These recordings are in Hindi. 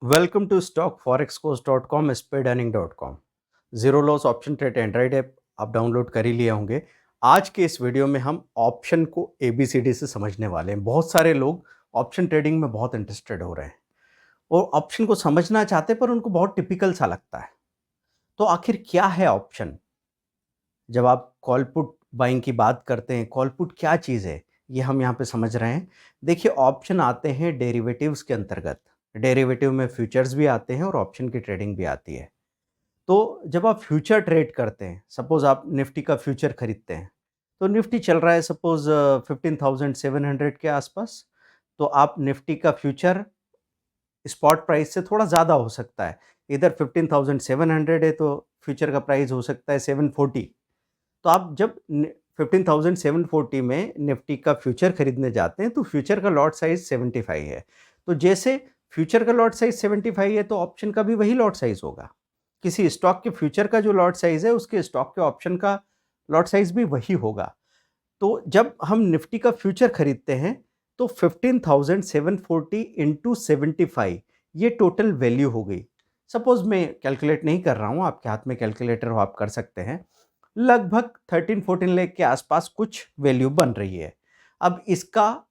Welcome to stockforexcourse.com speedearning.com। Zero loss option trade android app आप डाउनलोड कर ही लिए होंगे। आज के इस वीडियो में हम ऑप्शन को एबीसीडी से समझने वाले हैं। बहुत सारे लोग ऑप्शन ट्रेडिंग में बहुत इंटरेस्टेड हो रहे हैं और ऑप्शन को समझना चाहते हैं, पर उनको बहुत टिपिकल सा लगता है। तो आखिर क्या है ऑप्शन? जब आप कॉल पुट बाइंग की बात करते हैं, कॉल पुट क्या चीज़ है, ये हम यहाँ पे समझ रहे हैं। देखिए, ऑप्शन आते हैं डेरिवेटिव्स के अंतर्गत। डेरिवेटिव में फ्यूचर्स भी आते हैं और ऑप्शन की ट्रेडिंग भी आती है। तो जब आप फ्यूचर ट्रेड करते हैं, सपोज आप निफ्टी का फ्यूचर खरीदते हैं, तो निफ्टी चल रहा है सपोज 15,700 के आसपास। तो आप निफ्टी का फ्यूचर स्पॉट प्राइस से थोड़ा ज़्यादा हो सकता है। इधर 15,700 है तो फ्यूचर का प्राइस हो सकता है 740। तो आप जब 15,740 में निफ्टी का फ्यूचर खरीदने जाते हैं तो फ्यूचर का लॉट साइज 75 है। तो जैसे फ्यूचर का लॉट साइज 75 है तो ऑप्शन का भी वही लॉट साइज होगा। किसी स्टॉक के फ्यूचर का जो लॉट साइज है उसके स्टॉक के ऑप्शन का लॉट साइज भी वही होगा। तो जब हम निफ्टी का फ्यूचर खरीदते हैं तो 15,740 इंटू 75 ये टोटल वैल्यू हो गई। सपोज मैं कैलकुलेट नहीं कर रहा हूं, आपके हाथ में कैलकुलेटर हो, आप कर सकते हैं। लगभग 13-14 लाख के आसपास कुछ वैल्यू बन रही है। अब इसका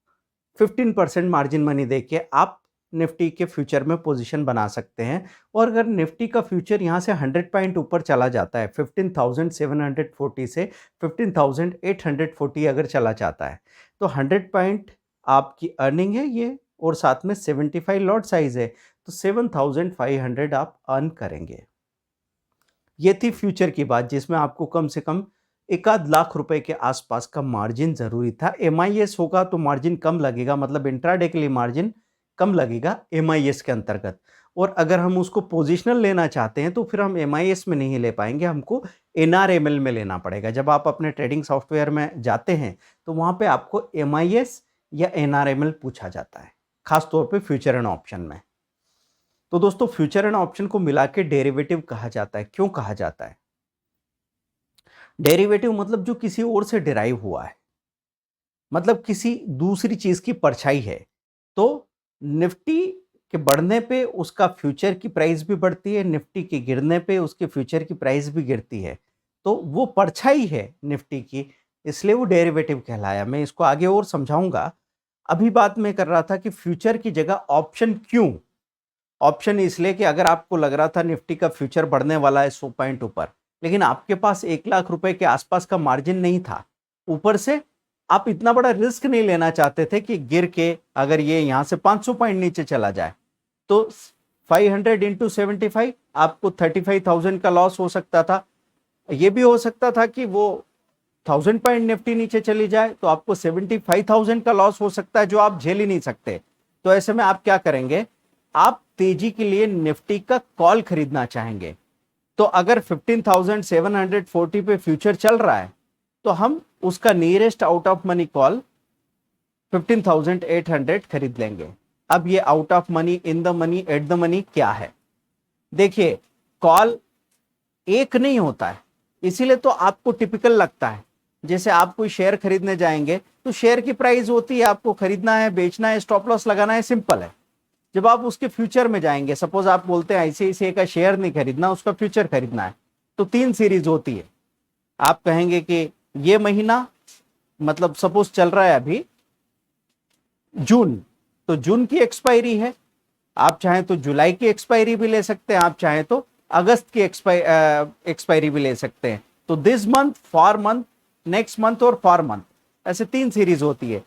15% मार्जिन मनी देके आप निफ्टी के फ्यूचर में पोजीशन बना सकते हैं। और अगर निफ्टी का फ्यूचर यहाँ से 100 पॉइंट ऊपर चला जाता है, 15,740 से 15,840 अगर चला जाता है, तो 100 पॉइंट आपकी अर्निंग है ये, और साथ में 75 लॉट साइज है, तो 7,500 आप अर्न करेंगे। ये थी फ्यूचर की बात, जिसमें आपको कम से कम 1,00,000 के आसपास का मार्जिन जरूरी था। एमआईएस होगा तो मार्जिन कम लगेगा, मतलब इंट्राडे के लिए मार्जिन कम लगेगा एमआईएस के अंतर्गत। और अगर हम उसको पोजिशनल लेना चाहते हैं तो फिर हम एमआईएस में नहीं ले पाएंगे, हमको एनआरएमएल में लेना पड़ेगा। जब आप अपने ट्रेडिंग सॉफ्टवेयर में जाते हैं तो वहां पे आपको एमआईएस या एनआरएमएल पूछा जाता है, खासतौर पर फ्यूचर एंड ऑप्शन में। तो दोस्तों, फ्यूचर एंड ऑप्शन को मिला के डेरिवेटिव कहा जाता है। क्यों कहा जाता है? डेरिवेटिव मतलब जो किसी और से डिराइव हुआ है, मतलब किसी दूसरी चीज की परछाई है। तो निफ्टी के बढ़ने पे उसका फ्यूचर की प्राइस भी बढ़ती है, निफ्टी के गिरने पे उसके फ्यूचर की प्राइस भी गिरती है। तो वो परछाई है निफ्टी की, इसलिए वो डेरिवेटिव कहलाया। मैं इसको आगे और समझाऊंगा। अभी बात मैं कर रहा था कि फ्यूचर की जगह ऑप्शन क्यों। ऑप्शन इसलिए कि अगर आपको लग रहा था निफ्टी का फ्यूचर बढ़ने वाला है 100 पॉइंट ऊपर, लेकिन आपके पास 1,00,000 के आसपास का मार्जिन नहीं था, ऊपर से आप इतना बड़ा रिस्क नहीं लेना चाहते थे कि गिर के अगर ये यहां से 500 पॉइंट नीचे चला जाए, तो 500 इंटू 75 आपको 35,000 का लॉस हो सकता था। ये भी हो सकता था कि वो 1,000 पॉइंट निफ्टी नीचे चली जाए तो आपको 75,000 का लॉस हो सकता है, जो आप झेल ही नहीं सकते। तो ऐसे में आप क्या करेंगे? आप तेजी के लिए निफ्टी का कॉल खरीदना चाहेंगे। तो अगर 15,740 पे फ्यूचर चल रहा है तो हम उसका nearest out of money call 15,800 खरीद लेंगे। अब ये out of money, in the money, at the money क्या है? देखिए, कॉल एक नहीं होता है, इसीलिए तो आपको टिपिकल लगता है। जैसे आप कोई शेयर खरीदने जाएंगे तो शेयर की प्राइस होती है, आपको खरीदना है, बेचना है, स्टॉप लॉस लगाना है, सिंपल है। जब आप उसके फ्यूचर में जाएंगे, सपोज आप बोलते हैं आईसीआईसीआई का शेयर नहीं खरीदना, उसका फ्यूचर खरीदना है, तो 3 सीरीज होती है। आप कहेंगे कि ये महीना, मतलब सपोज चल रहा है अभी जून, तो जून की एक्सपायरी है। आप चाहें तो जुलाई की एक्सपायरी भी ले सकते हैं, आप चाहें तो अगस्त की एक्सपायरी भी ले सकते हैं। तो this month, for month, next month और फॉर मंथ, ऐसे 3 सीरीज होती है।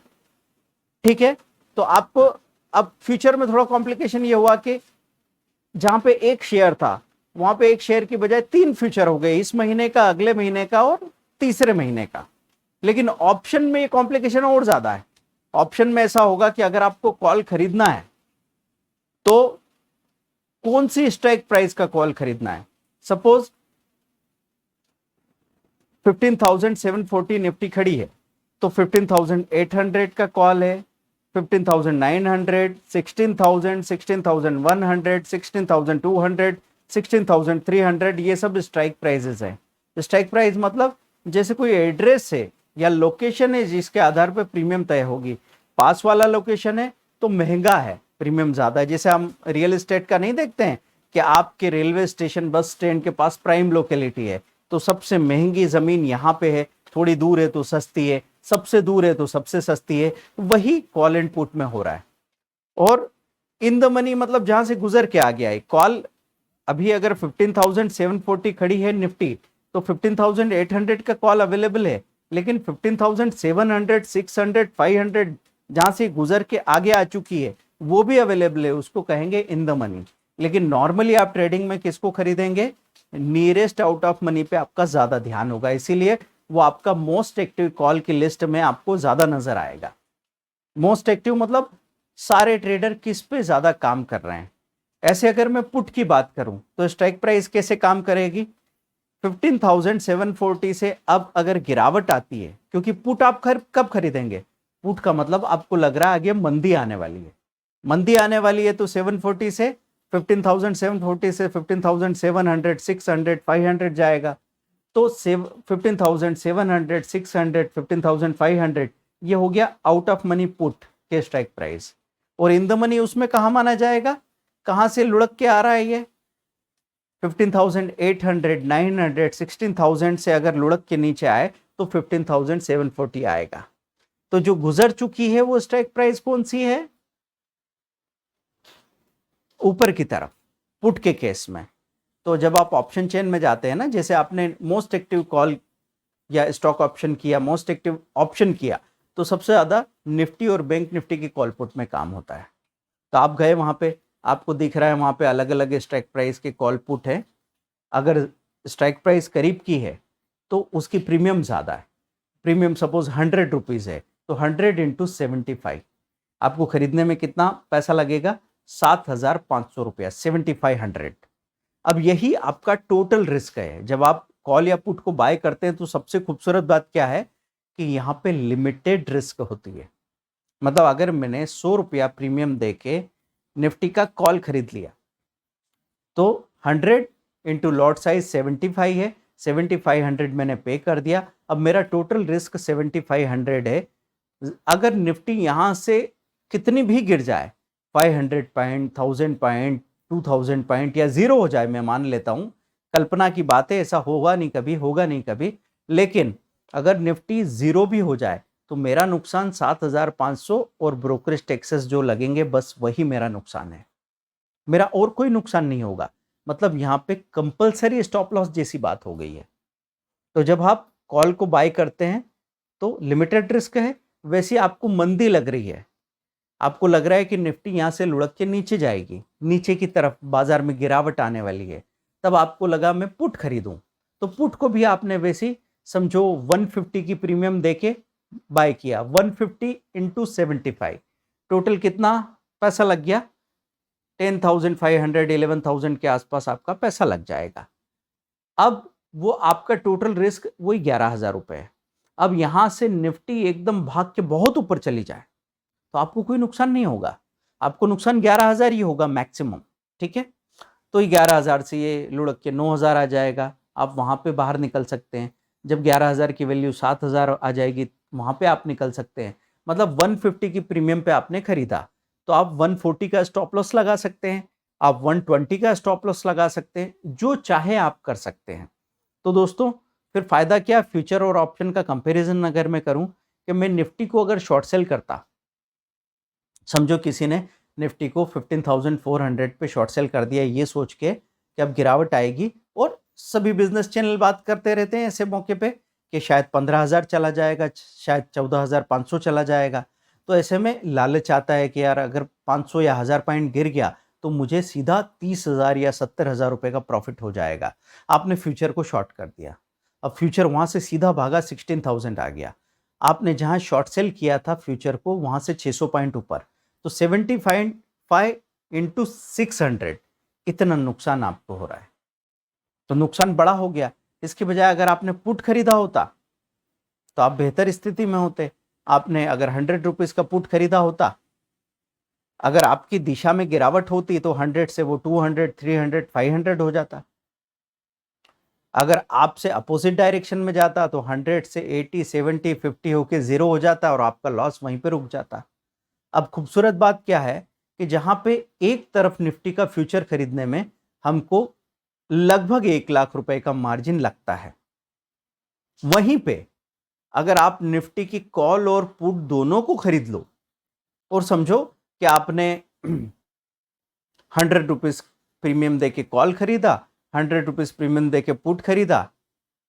ठीक है। तो आपको अब फ्यूचर में थोड़ा कॉम्प्लिकेशन ये हुआ कि जहां पे एक शेयर था वहां पे एक शेयर की बजाय 3 फ्यूचर हो गए, इस महीने का, अगले महीने का और तीसरे महीने का। लेकिन ऑप्शन में ये कॉम्प्लिकेशन और ज्यादा है। ऑप्शन में ऐसा होगा कि अगर आपको कॉल खरीदना है तो कौन सी स्ट्राइक प्राइस का कॉल खरीदना है? सपोज 15,740 निफ्टी खड़ी है तो 15,800 का कॉल है, 15,900, 16,000, 16,100, 16,200, 16,300, ये सब स्ट्राइक प्राइजेस हैं। स्ट्राइक प्राइस मतलब जैसे कोई एड्रेस है या लोकेशन है जिसके आधार पर प्रीमियम तय होगी। पास वाला लोकेशन है तो महंगा है, प्रीमियम ज़्यादा है। जैसे हम रियल एस्टेट का नहीं देखते हैं कि आपके रेलवे स्टेशन बस स्टैंड के पास प्राइम लोकेलिटी है, तो सबसे महंगी ज़मीन यहाँ पे है, थोड़ी दूर है तो सस्ती है, सबसे दूर है तो सबसे सस्ती है। वही कॉल एंड पुट में हो रहा है। और इन द मनी मतलब जहां से गुजर के आ गया है कॉल। अभी अगर 15,740 खड़ी है निफ्टी, तो 15,800 का कॉल अवेलेबल है, लेकिन 15,700, 600, 500 जहां से गुजर के आगे आ चुकी है वो भी अवेलेबल है, उसको कहेंगे इन द मनी। लेकिन नॉर्मली आप ट्रेडिंग में किसको खरीदेंगे? नियरेस्ट आउट ऑफ मनी पे आपका ज्यादा ध्यान होगा, इसीलिए वो आपका मोस्ट एक्टिव कॉल की लिस्ट में आपको ज्यादा नजर आएगा। मोस्ट एक्टिव मतलब सारे ट्रेडर किस पे ज्यादा काम कर रहे हैं। ऐसे अगर मैं पुट की बात करूं तो स्ट्राइक प्राइस कैसे काम करेगी? 15,740 से अब अगर गिरावट आती है, क्योंकि पुट आप कब खरीदेंगे? पुट का मतलब आपको लग रहा है आगे मंदी आने वाली है। मंदी आने वाली है तो 740 से 15,740 से 15,700, 600, 500 जाएगा। तो 15,700, 600, 15,500 ये हो गया आउट ऑफ मनी पुट के स्ट्राइक प्राइस। और इन द मनी उसमें कहां माना जाएगा? कहां से लुढ़क के आ रहा है ये? 15,800, 900, 16,000 से अगर लुढ़क के नीचे आए तो 15,740 आएगा। तो जो गुजर चुकी है वो स्ट्राइक प्राइस कौन सी है? ऊपर की तरफ, पुट के केस में। तो जब आप ऑप्शन चेन में जाते हैं ना, जैसे आपने मोस्ट एक्टिव कॉल या स्टॉक ऑप्शन किया, मोस्ट एक्टिव ऑप्शन किया, तो सबसे ज्यादा निफ्टी और बैंक निफ्टी की कॉल पुट में काम होता है। तो आप गए वहां पे, आपको दिख रहा है वहां पे अलग अलग स्ट्राइक प्राइस के कॉल पुट है। अगर स्ट्राइक प्राइस करीब की है तो उसकी प्रीमियम ज़्यादा है। प्रीमियम सपोज 100 रुपीज़ है, तो 100 इंटू 75 आपको खरीदने में कितना पैसा लगेगा? 7,500 रुपया, 7500। अब यही आपका टोटल रिस्क है। जब आप कॉल या पुट को बाय करते हैं तो सबसे खूबसूरत बात क्या है कि यहाँ पे लिमिटेड रिस्क होती है। मतलब अगर मैंने 100 रुपया प्रीमियम देके निफ्टी का कॉल खरीद लिया तो 100 इंटू लॉट साइज 75 है, 7500 मैंने पे कर दिया। अब मेरा टोटल रिस्क 7500 है। अगर निफ्टी यहां से कितनी भी गिर जाए, 500 पॉइंट, 1000 पॉइंट, 2000 पॉइंट या जीरो हो जाए, मैं मान लेता हूं, कल्पना की बात है, ऐसा होगा नहीं कभी, होगा नहीं कभी, लेकिन अगर निफ्टी जीरो भी हो जाए तो मेरा नुकसान 7,500 और ब्रोकरेज टैक्सेस जो लगेंगे बस वही मेरा नुकसान है, मेरा और कोई नुकसान नहीं होगा। मतलब यहां पे कंपलसरी स्टॉप लॉस जैसी बात हो गई है। तो जब आप कॉल को बाय करते हैं तो लिमिटेड रिस्क है। वैसे आपको मंदी लग रही है, आपको लग रहा है कि निफ्टी यहां से लुढ़क के नीचे जाएगी, नीचे की तरफ बाजार में गिरावट आने वाली है, तब आपको लगा मैं पुट खरीदूं, तो पुट को भी आपने वैसे समझो 150 की प्रीमियम देके बाय किया। 150 इंटू 75 टोटल कितना पैसा लग गया? 10,500, 11,000 के आसपास आपका पैसा लग जाएगा। अब वो आपका टोटल रिस्क वही 11,000 रुपए है। अब यहां से निफ्टी एकदम भाग के बहुत ऊपर चली जाए तो आपको कोई नुकसान नहीं होगा, आपको नुकसान 11,000 ही होगा मैक्सिमम। ठीक है, तो 11,000 से ये लुढ़क के 9,000 आ जाएगा, आप वहां पे बाहर निकल सकते हैं। जब 11,000 की वैल्यू 7,000 आ जाएगी वहां पे आप निकल सकते हैं। मतलब 150 की प्रीमियम पे आपने खरीदा तो आप 140 का स्टॉप लॉस लगा सकते हैं, आप 120 का स्टॉप लॉस लगा सकते हैं, जो चाहे आप कर सकते हैं। तो दोस्तों फिर फायदा क्या? फ्यूचर और ऑप्शन का कंपैरिजन अगर मैं करूं कि मैं निफ्टी को अगर शॉर्ट सेल करता, समझो किसी ने निफ्टी को 15,400 पे शॉर्ट सेल कर दिया ये सोच के कि अब गिरावट आएगी, और सभी बिजनेस चैनल बात करते रहते हैं ऐसे मौके पे कि शायद 15,000 चला जाएगा, शायद 14,500 चला जाएगा। तो ऐसे में लालच आता है कि यार अगर 500 या 1000 पॉइंट गिर गया तो मुझे सीधा 30,000 या 70,000 रुपए का प्रॉफिट हो जाएगा। आपने फ्यूचर को शॉर्ट कर दिया, अब फ्यूचर वहां से सीधा भागा 16,000 आ गया। आपने जहां शॉर्ट सेल किया था फ्यूचर को वहां से 600 पॉइंट ऊपर, तो 75 इंटू 600 इतना नुकसान आपको हो रहा है। तो नुकसान बड़ा हो गया। इसके बजाय अगर आपने पुट खरीदा होता तो आप बेहतर स्थिति में होते। आपने अगर 100 रुपीज का पुट खरीदा होता, अगर आपकी दिशा में गिरावट होती तो 100 से वो 200, 300, 500 हो जाता। अगर आपसे अपोजिट डायरेक्शन में जाता तो 100 से 80, 70, 50 होके जीरो हो जाता और आपका लॉस वहीं पे रुक जाता। अब खूबसूरत बात क्या है कि जहां पे एक तरफ निफ्टी का फ्यूचर खरीदने में हमको लगभग 1 लाख रुपए का मार्जिन लगता है। वहीं पे अगर आप निफ्टी की कॉल और पुट दोनों को खरीद लो और समझो कि आपने 100 रुपीज प्रीमियम देके कॉल खरीदा, 100 रुपीज प्रीमियम देके पुट खरीदा,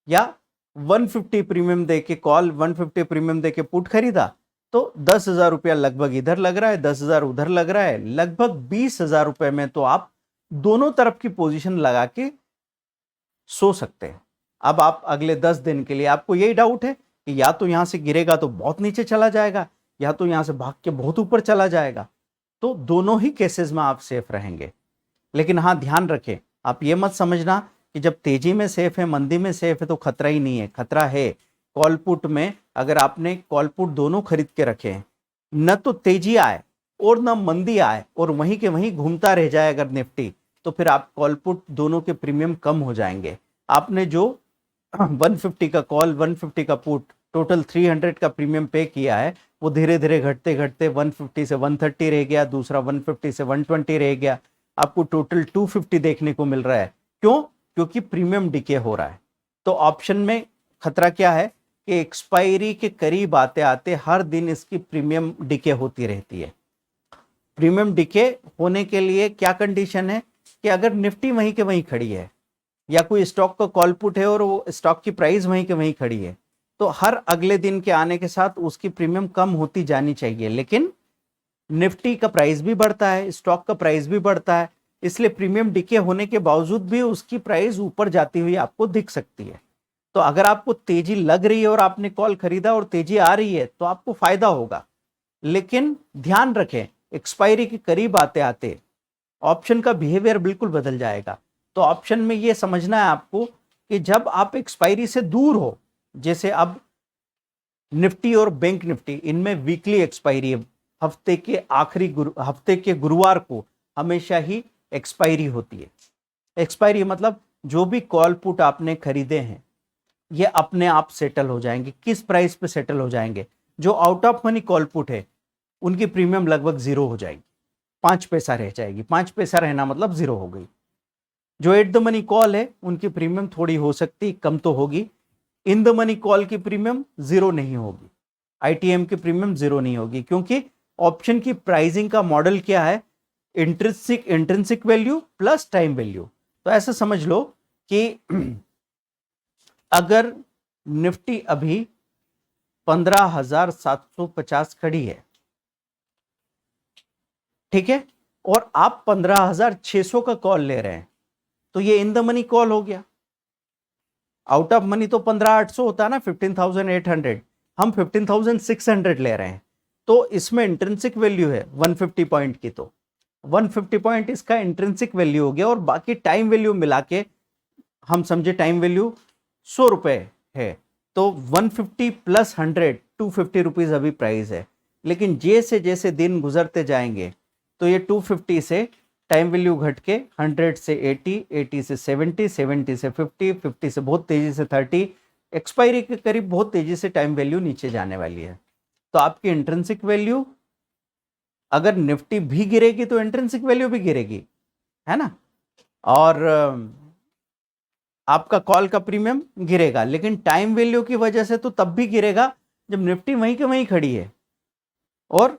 या 150 प्रीमियम देके कॉल, 150 प्रीमियम देके पुट खरीदा, तो 10,000 रुपया लगभग इधर लग रहा है, 10,000 उधर लग रहा है, लगभग 20,000 रुपए में तो आप दोनों तरफ की पोजीशन लगा के सो सकते हैं। अब आप अगले 10 दिन के लिए, आपको यही डाउट है कि या तो यहां से गिरेगा तो बहुत नीचे चला जाएगा, या तो यहां से भाग के बहुत ऊपर चला जाएगा, तो दोनों ही केसेस में आप सेफ रहेंगे। लेकिन हाँ, ध्यान रखें, आप ये मत समझना कि जब तेजी में सेफ है, मंदी में सेफ है तो खतरा ही नहीं है। खतरा है। कॉल पुट में अगर आपने कॉल पुट दोनों खरीद के रखे हैं, न तो तेजी आए और न मंदी आए और वहीं के वहीं घूमता रह जाए अगर निफ्टी, तो फिर आप कॉल पुट दोनों के प्रीमियम कम हो जाएंगे। आपने जो 150 का कॉल, 150 का पुट, टोटल 300 का प्रीमियम पे किया है, वो धीरे धीरे घटते घटते 150 से 130 रह गया, दूसरा 150 से 120 रह गया, आपको टोटल 250 देखने को मिल रहा है। क्यों? क्योंकि प्रीमियम डिके हो रहा है। तो ऑप्शन में खतरा क्या है कि एक्सपायरी के करीब आते आते हर दिन इसकी प्रीमियम डिके होती रहती है। प्रीमियम डिके होने के लिए क्या कंडीशन है कि अगर निफ्टी वहीं के वहीं खड़ी है, या कोई स्टॉक का कॉल पुट है और वो स्टॉक की प्राइस वहीं के वहीं खड़ी है, तो हर अगले दिन के आने के साथ उसकी प्रीमियम कम होती जानी चाहिए। लेकिन निफ्टी का प्राइस भी बढ़ता है, स्टॉक का प्राइस भी बढ़ता है, इसलिए प्रीमियम डिके होने के बावजूद भी उसकी प्राइस ऊपर जाती हुई आपको दिख सकती है। तो अगर आपको तेजी लग रही है और आपने कॉल खरीदा और तेजी आ रही है तो आपको फायदा होगा। लेकिन ध्यान रखें, एक्सपायरी के करीब आते आते ऑप्शन का बिहेवियर बिल्कुल बदल जाएगा। तो ऑप्शन में यह समझना है आपको कि जब आप एक्सपायरी से दूर हो, जैसे अब निफ्टी और बैंक निफ्टी, इनमें वीकली एक्सपायरी है, हफ्ते के गुरुवार को हमेशा ही एक्सपायरी होती है। एक्सपायरी मतलब जो भी कॉल पुट आपने खरीदे हैं ये अपने आप सेटल हो जाएंगे। किस प्राइस पे सेटल हो जाएंगे? जो out of money call put है उनकी प्रीमियम लगभग 0 हो जाएगी, 5 पैसा रह जाएगी। 5 पैसा रहना मतलब 0 हो गई। जो एट द मनी कॉल है उनकी प्रीमियम थोड़ी हो सकती, कम तो होगी। इन द मनी कॉल की प्रीमियम 0 नहीं होगी, आईटीएम की प्रीमियम 0 नहीं होगी, क्योंकि ऑप्शन की प्राइसिंग का मॉडल क्या है? Intrinsic value plus time value. तो ऐसा समझ लो कि अगर निफ्टी अभी 15,750 खड़ी है, ठीक है, और आप 15,600 का कॉल ले रहे हैं, तो ये इन द मनी कॉल हो गया। आउट ऑफ मनी तो 15,800 होता है ना, 15,800, हम 15,600 ले रहे हैं, तो इसमें इंट्रिंसिक वैल्यू है 150 पॉइंट की, तो 150 पॉइंट इसका इंट्रिंसिक वैल्यू हो गया। और बाकी टाइम वैल्यू मिला के हम समझे टाइम वैल्यू 100 रुपए है, तो 150 प्लस 100 250 रुपीज अभी प्राइस है। लेकिन जैसे जैसे दिन गुजरते जाएंगे तो ये 250 से टाइम वैल्यू घट के 100 से 80, 80 से 70, 70 से 50, 50 से बहुत तेजी से 30, एक्सपायरी के करीब बहुत तेजी से टाइम वैल्यू नीचे जाने वाली है। तो आपकी इंट्रिंसिक वैल्यू, अगर निफ्टी भी गिरेगी तो इंट्रिंसिक वैल्यू भी गिरेगी, है ना, और आपका कॉल का प्रीमियम गिरेगा। लेकिन टाइम वैल्यू की वजह से तो तब भी गिरेगा जब निफ्टी वहीं के वहीं खड़ी है और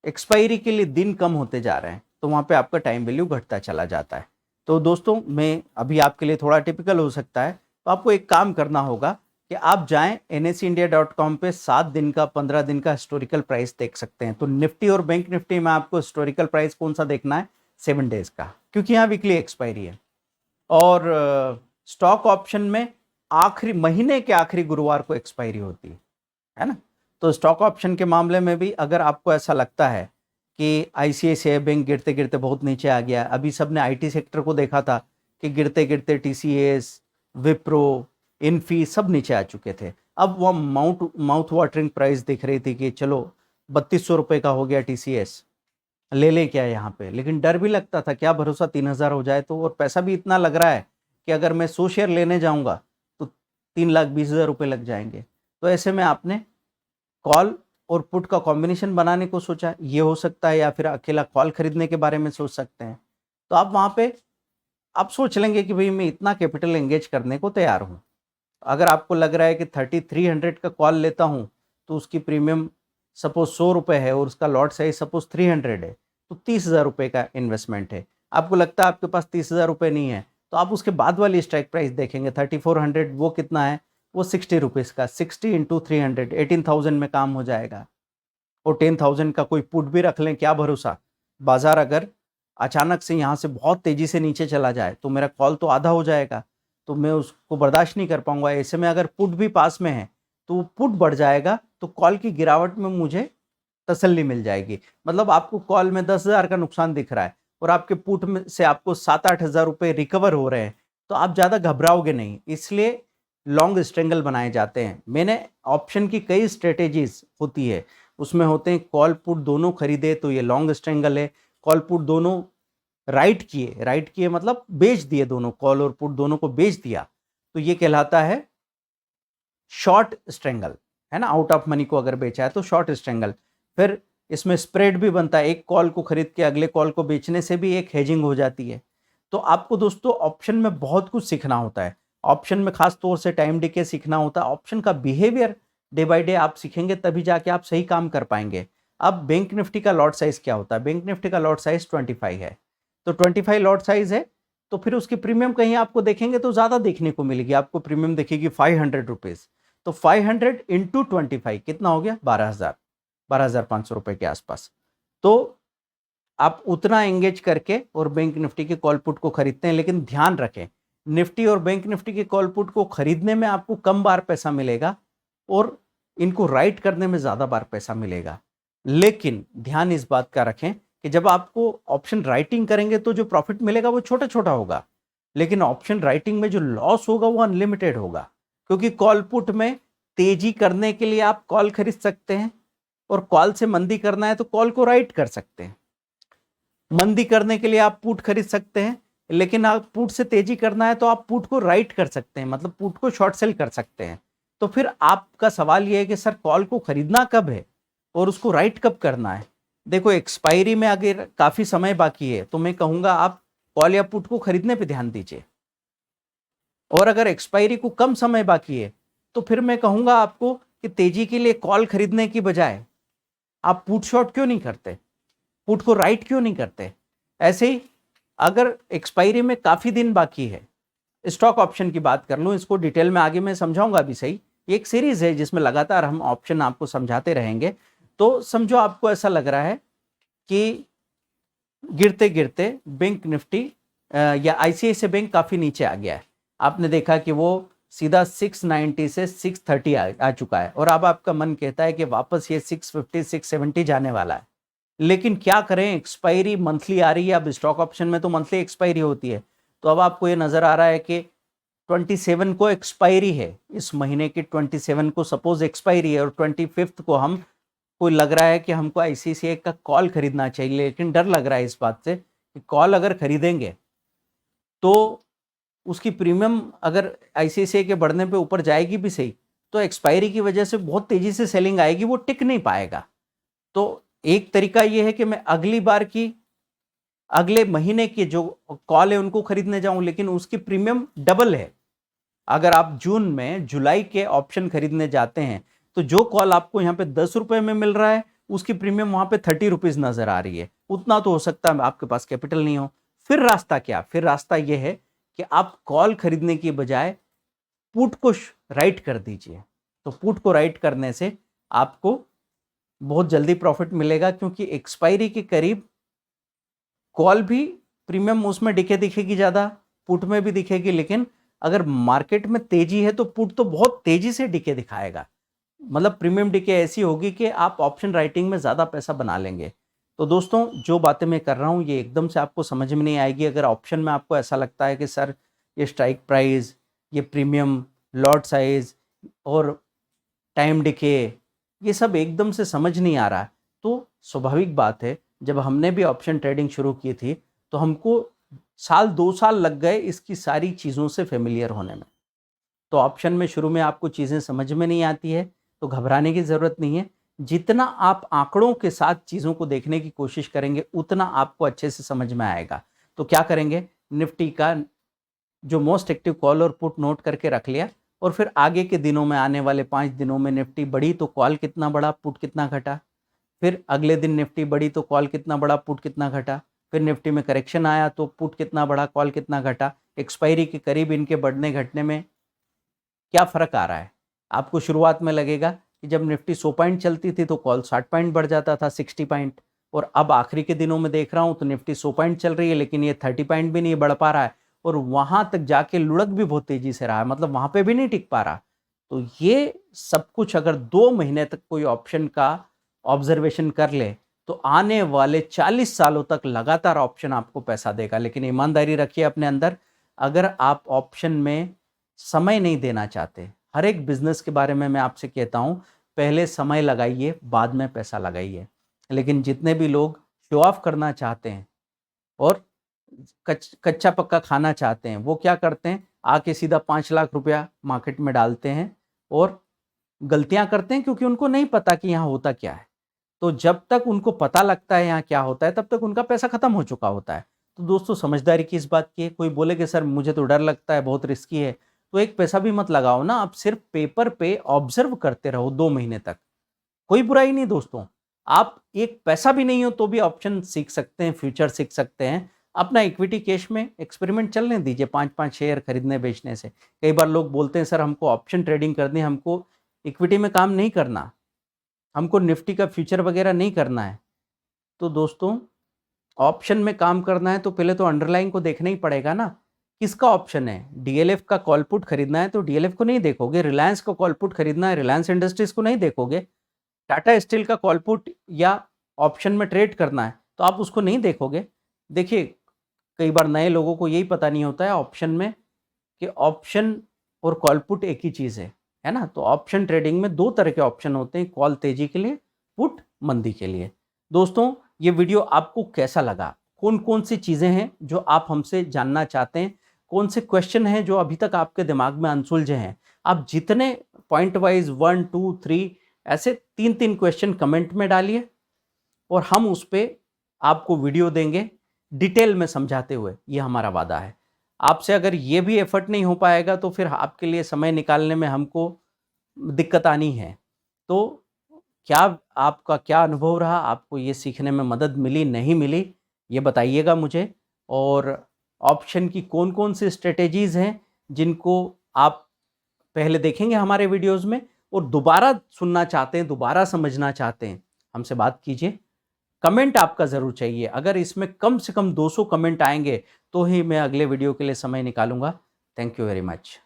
एक्सपायरी के लिए दिन कम होते जा रहे हैं, तो वहां पे आपका टाइम वैल्यू घटता चला जाता है। तो दोस्तों, मैं अभी आपके लिए थोड़ा टिपिकल हो सकता है, तो आपको एक काम करना होगा कि आप जाएं NSEindia.com पे 7 दिन का, 15 दिन का हिस्टोरिकल प्राइस देख सकते हैं। तो निफ्टी और बैंक निफ्टी में आपको हिस्टोरिकल प्राइस कौन सा देखना है? 7 डेज का, क्योंकि यहाँ वीकली एक्सपायरी है। और स्टॉक ऑप्शन में आखिरी महीने के आखिरी गुरुवार को एक्सपायरी होती है ना। तो स्टॉक ऑप्शन के मामले में भी अगर आपको ऐसा लगता है कि ICICI बैंक गिरते गिरते बहुत नीचे आ गया, अभी सबने IT सेक्टर को देखा था कि गिरते गिरते TCS, विप्रो, इन्फी सब नीचे आ चुके थे। अब वो माउथ वाटरिंग प्राइस दिख रही थी कि चलो 3200 रुपये का हो गया TCS, ले ले क्या यहाँ पे। लेकिन डर भी लगता था, क्या भरोसा 3,000 हो जाए तो, और पैसा भी इतना लग रहा है कि अगर मैं 100 शेयर लेने जाऊंगा तो 3,20,000 रुपये लग जाएंगे। तो ऐसे में आपने कॉल और पुट का कॉम्बिनेशन बनाने को सोचा, ये हो सकता है, या फिर अकेला कॉल खरीदने के बारे में सोच सकते हैं। तो आप वहाँ पे आप सोच लेंगे कि भाई मैं इतना कैपिटल एंगेज करने को तैयार हूँ। अगर आपको लग रहा है कि 3300 का कॉल लेता हूँ तो उसकी प्रीमियम सपोज 100 रुपये है और उसका लॉट साइज सपोज 300 है, तो 30,000 रुपये का इन्वेस्टमेंट है। आपको लगता है आपके पास 30,000 रुपये नहीं है, तो आप उसके बाद वाली स्ट्राइक प्राइस देखेंगे 3400, वो कितना है, वो 60 रुपीज़ का, 60 इंटू 300 18,000 में काम हो जाएगा। और 10,000 का कोई पुट भी रख लें, क्या भरोसा, बाजार अगर अचानक से यहाँ से बहुत तेज़ी से नीचे चला जाए तो मेरा कॉल तो आधा हो जाएगा, तो मैं उसको बर्दाश्त नहीं कर पाऊंगा। ऐसे में अगर पुट भी पास में है तो वो पुट बढ़ जाएगा, तो कॉल की गिरावट में मुझे तसल्ली मिल जाएगी। मतलब आपको कॉल में 10,000 का नुकसान दिख रहा है और आपके पुट में से आपको 7-8 हज़ार रुपये रिकवर हो रहे हैं, तो आप ज़्यादा घबराओगे नहीं। इसलिए लॉन्ग स्ट्रेंगल बनाए जाते हैं। मैंने ऑप्शन की कई स्ट्रेटेजीज होती है, उसमें होते हैं कॉल पुट दोनों खरीदे तो ये लॉन्ग स्ट्रेंगल है, कॉल पुट दोनों राइट किए मतलब बेच दिए, दोनों कॉल और पुट दोनों को बेच दिया, तो ये कहलाता है शॉर्ट स्ट्रेंगल, है ना। आउट ऑफ मनी को अगर बेचा है तो शॉर्ट स्ट्रेंगल। फिर इसमें स्प्रेड भी बनता है, एक कॉल को खरीद के अगले कॉल को बेचने से भी एक हेजिंग हो जाती है। तो आपको दोस्तों ऑप्शन में बहुत कुछ सीखना होता है। ऑप्शन में खास तौर से टाइम डिके सीखना होता है, ऑप्शन का बिहेवियर डे बाय डे आप सीखेंगे तभी जाके आप सही काम कर पाएंगे। अब बैंक निफ्टी का लॉट साइज क्या होता है, बैंक निफ्टी का लॉट साइज 25 है, तो 25 लॉट साइज है, तो फिर उसकी प्रीमियम कहीं आपको देखेंगे तो ज़्यादा देखने को मिलेगी, आपको प्रीमियम दिखेगी 500 रुपीज़। तो 500 इंटू 25 कितना हो गया, 12,500 रुपये के आसपास। तो आप उतना एंगेज करके और बैंक निफ्टी के कॉल पुट को खरीदते हैं, लेकिन ध्यान रखें निफ्टी और बैंक निफ्टी के कॉल पुट को खरीदने में आपको कम बार पैसा मिलेगा और इनको राइट करने में ज़्यादा बार पैसा मिलेगा। लेकिन ध्यान इस बात का रखें कि जब आपको ऑप्शन राइटिंग करेंगे तो जो प्रॉफिट मिलेगा वो छोटा छोटा होगा, लेकिन ऑप्शन राइटिंग में जो लॉस होगा वो अनलिमिटेड होगा। क्योंकि कॉल पुट में तेजी करने के लिए आप कॉल खरीद सकते हैं और कॉल से मंदी करना है तो कॉल को राइट कर सकते हैं। मंदी करने के लिए आप पुट खरीद सकते हैं, लेकिन आप पुट से तेजी करना है तो आप पुट को राइट कर सकते हैं, मतलब पुट को शॉर्ट सेल कर सकते हैं। तो फिर आपका सवाल यह है कि सर कॉल को खरीदना कब है और उसको राइट कब करना है। देखो एक्सपायरी में अगर काफी समय बाकी है तो मैं कहूंगा आप कॉल या पुट को खरीदने पे ध्यान दीजिए, और अगर एक्सपायरी को कम समय बाकी है तो फिर मैं कहूंगा आपको कि तेजी के लिए कॉल खरीदने की बजाय आप पुट शॉर्ट क्यों नहीं करते, पुट को राइट क्यों नहीं करते। ऐसे ही अगर एक्सपायरी में काफी दिन बाकी है, स्टॉक ऑप्शन की बात कर लूं, इसको डिटेल में आगे मैं समझाऊंगा अभी। सही, एक सीरीज है जिसमें लगातार हम ऑप्शन आपको समझाते रहेंगे। तो समझो आपको ऐसा लग रहा है कि गिरते गिरते बैंक निफ्टी या आईसीआईसीआई बैंक काफी नीचे आ गया है, आपने देखा कि वो सीधा 690 से 630 आ चुका है, और अब आपका मन कहता है कि वापस ये 650 670 जाने वाला है। लेकिन क्या करें, एक्सपायरी मंथली आ रही है, अब स्टॉक ऑप्शन में तो मंथली एक्सपायरी होती है। तो अब आपको ये नजर आ रहा है कि 27 को एक्सपायरी है, इस महीने की 27 को सपोज एक्सपायरी है, और 25 को हम कोई लग रहा है कि हमको आईसीआईसीआई का कॉल खरीदना चाहिए, लेकिन डर लग रहा है इस बात से कि कॉल अगर खरीदेंगे तो उसकी प्रीमियम अगर आईसीआईसीआई के बढ़ने पे ऊपर जाएगी भी सही, तो एक्सपायरी की वजह से बहुत तेजी से सेलिंग आएगी, वो टिक नहीं पाएगा। तो एक तरीका ये है कि मैं अगली बार की अगले महीने की जो कॉल है उनको खरीदने जाऊं, लेकिन उसकी प्रीमियम डबल है। अगर आप जून में जुलाई के ऑप्शन खरीदने जाते हैं तो जो कॉल आपको यहाँ पे 10 रुपए में मिल रहा है उसकी प्रीमियम वहां पे 30 रुपीज नजर आ रही है। उतना तो हो सकता है आपके पास कैपिटल नहीं हो। फिर रास्ता क्या, फिर रास्ता यह है कि आप कॉल खरीदने की बजाय पुट को राइट कर दीजिए। तो पुट को राइट करने से आपको बहुत जल्दी प्रॉफिट मिलेगा, क्योंकि एक्सपायरी के करीब कॉल भी प्रीमियम उसमें दिखेगी ज्यादा, पुट में भी दिखेगी, लेकिन अगर मार्केट में तेजी है तो पुट तो बहुत तेजी से डिके दिखाएगा, मतलब प्रीमियम डिके ऐसी होगी कि आप ऑप्शन राइटिंग में ज़्यादा पैसा बना लेंगे। तो दोस्तों जो बातें मैं कर रहा हूँ ये एकदम से आपको समझ में नहीं आएगी। अगर ऑप्शन में आपको ऐसा लगता है कि सर ये स्ट्राइक प्राइस, ये प्रीमियम, लॉट साइज और टाइम डिके ये सब एकदम से समझ नहीं आ रहा, तो स्वाभाविक बात है, जब हमने भी ऑप्शन ट्रेडिंग शुरू की थी तो हमको 1-2 साल लग गए इसकी सारी चीज़ों से फेमिलियर होने में। तो ऑप्शन में शुरू में आपको चीज़ें समझ में नहीं आती है तो घबराने की ज़रूरत नहीं है। जितना आप आंकड़ों के साथ चीज़ों को देखने की कोशिश करेंगे उतना आपको अच्छे से समझ में आएगा। तो क्या करेंगे, निफ्टी का जो मोस्ट एक्टिव कॉल और पुट नोट करके रख लिया, और फिर आगे के दिनों में, आने वाले 5 दिनों में निफ्टी बढ़ी तो कॉल कितना बढ़ा, पुट कितना घटा, फिर अगले दिन निफ्टी बढ़ी तो कॉल कितना बढ़ा, पुट कितना घटा, फिर निफ्टी में करेक्शन आया तो पुट कितना बढ़ा, कॉल कितना घटा, एक्सपायरी के करीब इनके बढ़ने घटने में क्या फ़र्क आ रहा है। आपको शुरुआत में लगेगा कि जब निफ्टी 100 पॉइंट चलती थी तो कॉल 60 पॉइंट बढ़ जाता था, 60 पॉइंट, और अब आखिरी के दिनों में देख रहा हूँ तो निफ्टी 100 पॉइंट चल रही है लेकिन ये 30 पॉइंट भी नहीं बढ़ पा रहा है, और वहाँ तक जाके लुढ़क भी बहुत तेज़ी से रहा है, मतलब वहाँ पे भी नहीं टिक पा रहा। तो ये सब कुछ अगर 2 महीने तक कोई ऑप्शन का ऑब्जर्वेशन कर ले तो आने वाले 40 सालों तक लगातार ऑप्शन आपको पैसा देगा। लेकिन ईमानदारी रखिए अपने अंदर, अगर आप ऑप्शन में समय नहीं देना चाहते, हर एक बिजनेस के बारे में मैं आपसे कहता हूँ, पहले समय लगाइए, बाद में पैसा लगाइए। लेकिन जितने भी लोग शो ऑफ करना चाहते हैं और कच्चा पक्का खाना चाहते हैं, वो क्या करते हैं, आके सीधा 5 लाख रुपया मार्केट में डालते हैं और गलतियां करते हैं, क्योंकि उनको नहीं पता कि यहाँ होता क्या है। तो जब तक उनको पता लगता है यहाँ क्या होता है, तब तक उनका पैसा खत्म हो चुका होता है। तो दोस्तों समझदारी की इस बात की है। कोई बोले कि सर मुझे तो डर लगता है, बहुत रिस्की है, तो एक पैसा भी मत लगाओ ना, आप सिर्फ पेपर पे ऑब्जर्व करते रहो 2 महीने तक। कोई बुराई नहीं दोस्तों, आप एक पैसा भी नहीं हो तो भी ऑप्शन सीख सकते हैं, फ्यूचर सीख सकते हैं। अपना इक्विटी कैश में एक्सपेरिमेंट चलने दीजिए, 5-5 शेयर खरीदने बेचने से। कई बार लोग बोलते हैं सर हमको ऑप्शन ट्रेडिंग करनी है, हमको इक्विटी में काम नहीं करना, हमको निफ्टी का फ्यूचर वगैरह नहीं करना है। तो दोस्तों ऑप्शन में काम करना है तो पहले तो अंडरलाइन को देखना ही पड़ेगा ना, किसका ऑप्शन है। डीएलएफ का कॉल पुट खरीदना है तो डीएलएफ को नहीं देखोगे, रिलायंस का कॉल पुट खरीदना है, रिलायंस इंडस्ट्रीज को नहीं देखोगे, टाटा स्टील का कॉल पुट या ऑप्शन में ट्रेड करना है तो आप उसको नहीं देखोगे। देखिए, कई बार नए लोगों को यही पता नहीं होता है ऑप्शन में कि ऑप्शन और कॉल पुट एक ही चीज़ है ना। तो ऑप्शन ट्रेडिंग में 2 तरह के ऑप्शन होते हैं, कॉल तेजी के लिए, पुट मंदी के लिए। दोस्तों ये वीडियो आपको कैसा लगा, कौन कौन सी चीज़ें हैं जो आप हमसे जानना चाहते हैं, कौन से क्वेश्चन हैं जो अभी तक आपके दिमाग में अनसुलझे हैं, आप जितने पॉइंट वाइज 1 2 3 ऐसे 3-3 क्वेश्चन कमेंट में डालिए और हम उस पर आपको वीडियो देंगे डिटेल में समझाते हुए, ये हमारा वादा है। आपसे अगर ये भी एफर्ट नहीं हो पाएगा तो फिर आपके लिए समय निकालने में हमको दिक्कत आनी है। तो क्या आपका क्या अनुभव रहा, आपको ये सीखने में मदद मिली नहीं मिली, ये बताइएगा मुझे। और ऑप्शन की कौन कौन सी स्ट्रेटेजीज़ हैं जिनको आप पहले देखेंगे हमारे वीडियोज़ में और दोबारा सुनना चाहते हैं, दोबारा समझना चाहते हैं, हमसे बात कीजिए। कमेंट आपका ज़रूर चाहिए, अगर इसमें कम से कम 200 कमेंट आएंगे तो ही मैं अगले वीडियो के लिए समय निकालूंगा। Thank you very much.